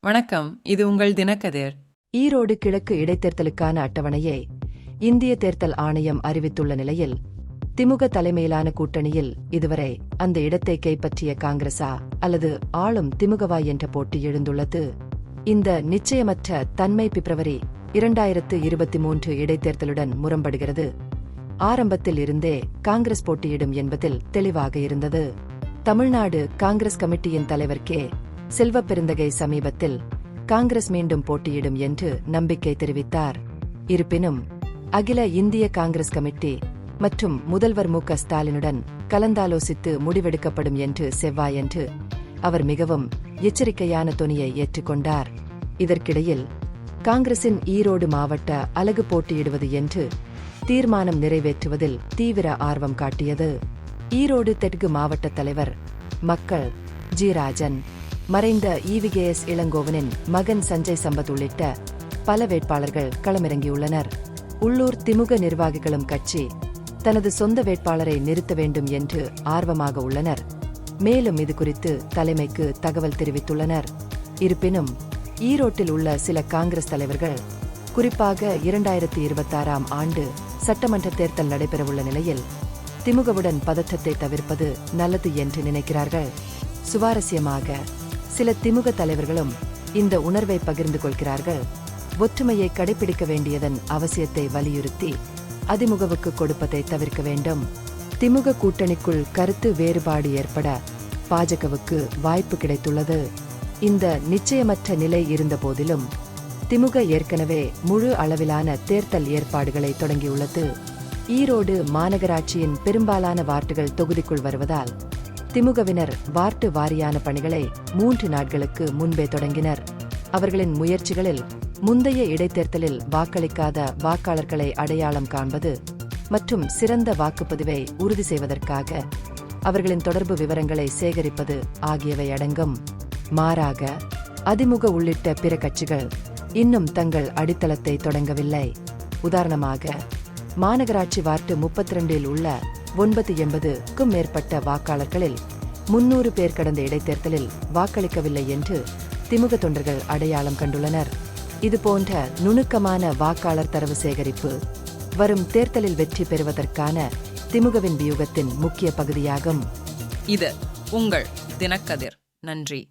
வணக்கம், இது உங்கள் தினக்கதிர். ஈரோடு கிழக்கு இடைத்தேர்தலுக்கான அட்டவணையை இந்திய தேர்தல் ஆணையம் அறிவித்துள்ள நிலையில், திமுக தலைமையிலான கூட்டணியில் இதுவரை அந்த இடத்தை கைப்பற்றிய காங்கிரசா அல்லது ஆளும் திமுகவா என்ற போட்டி எழுந்துள்ளது. இந்த நிச்சயமற்ற தன்மை பிப்ரவரி 2023 இடைத்தேர்தலுடன் முரண்படுகிறது. ஆரம்பத்தில் இருந்தே காங்கிரஸ் போட்டியிடும் என்பதில் தெளிவாக இருந்தது. தமிழ்நாடு காங்கிரஸ் கமிட்டியின் தலைவர் கே. செல்வப்பெருந்தகை சமீபத்தில் காங்கிரஸ் மீண்டும் போட்டியிடும் என்று நம்பிக்கை தெரிவித்தார். இருப்பினும் அகில இந்திய காங்கிரஸ் கமிட்டி மற்றும் முதல்வர் மு.க. ஸ்டாலினுடன் கலந்தாலோசித்து முடிவெடுக்கப்படும் என்று செவ்வாயன்று அவர் மிகவும் எச்சரிக்கையான தொனியை ஏற்றுக்கொண்டார். இதற்கிடையில் காங்கிரசின் ஈரோடு மாவட்ட அலகு போட்டியிடுவது என்று தீர்மானம் நிறைவேற்றுவதில் தீவிர ஆர்வம் காட்டியது. ஈரோடு தெற்கு மாவட்ட தலைவர் மக்கள் ஜி. ராஜன், மறைந்த ஈவிகேஎஸ் இளங்கோவனின் மகன் சஞ்சய் சம்பத் உள்ளிட்ட பல வேட்பாளர்கள் களமிறங்கியுள்ளனர். உள்ளூர் திமுக நிர்வாகிகளும் கட்சி தனது சொந்த வேட்பாளரை நிறுத்த வேண்டும் என்று ஆர்வமாக உள்ளனர். மேலும் இதுகுறித்து தலைமைக்கு தகவல் தெரிவித்துள்ளனர். இருப்பினும் ஈரோட்டில் உள்ள சில காங்கிரஸ் தலைவர்கள், குறிப்பாக 2026ஆம் ஆண்டு சட்டமன்ற தேர்தல் நடைபெறவுள்ள நிலையில் திமுகவுடன் பதற்றத்தை தவிர்ப்பது நல்லது என்று நினைக்கிறார்கள். சுவாரஸ்யமாக சில திமுக தலைவர்களும் இந்த உணர்வை பகிர்ந்து கொள்கிறார்கள். ஒற்றுமையை கடைபிடிக்க வேண்டியதன் அவசியத்தை வலியுறுத்தி அதிமுகவுக்கு கொடுப்பதை தவிர்க்க வேண்டும். திமுக கூட்டணிக்குள் கருத்து வேறுபாடு ஏற்பட பாஜகவுக்கு வாய்ப்பு கிடைத்துள்ளது. இந்த நிச்சயமற்ற நிலை இருந்த போதிலும் திமுக ஏற்கனவே முழு அளவிலான தேர்தல் ஏற்பாடுகளை தொடங்கியுள்ளது. ஈரோடு மாநகராட்சியின் பெரும்பாலான வார்டுகள் தொகுதிக்குள் வருவதால் திமுகவினர் வார்டு வாரியான பணிகளை 3 நாட்களுக்கு முன்பே தொடங்கினர். அவர்களின் முயற்சிகளில் முந்தைய இடைத்தேர்தலில் வாக்களிக்காத வாக்காளர்களை அடையாளம் காண்பது மற்றும் சிறந்த வாக்குப்பதிவை உறுதி செய்வதற்காக அவர்களின் தொடர்பு விவரங்களை சேகரிப்பது ஆகியவை அடங்கும். மாறாக அதிமுக உள்ளிட்ட பிற கட்சிகள் இன்னும் தங்கள் அடித்தளத்தை தொடங்கவில்லை. உதாரணமாக மாநகராட்சி வார்டு 32இல் உள்ள 980க்கும் மேற்பட்ட வாக்காளர்களில் 300 பேர் கடந்த இடைத்தேர்தலில் வாக்களிக்கவில்லை என்று திமுக தொண்டர்கள் அடையாளம் கண்டுள்ளனர். இதுபோன்ற நுணுக்கமான வாக்காளர் தரவு சேகரிப்பு வரும் தேர்தலில் வெற்றி பெறுவதற்கான திமுகவின் வியூகத்தின் முக்கிய பகுதியாகும். இது உங்கள் தினக்கதிர். நன்றி.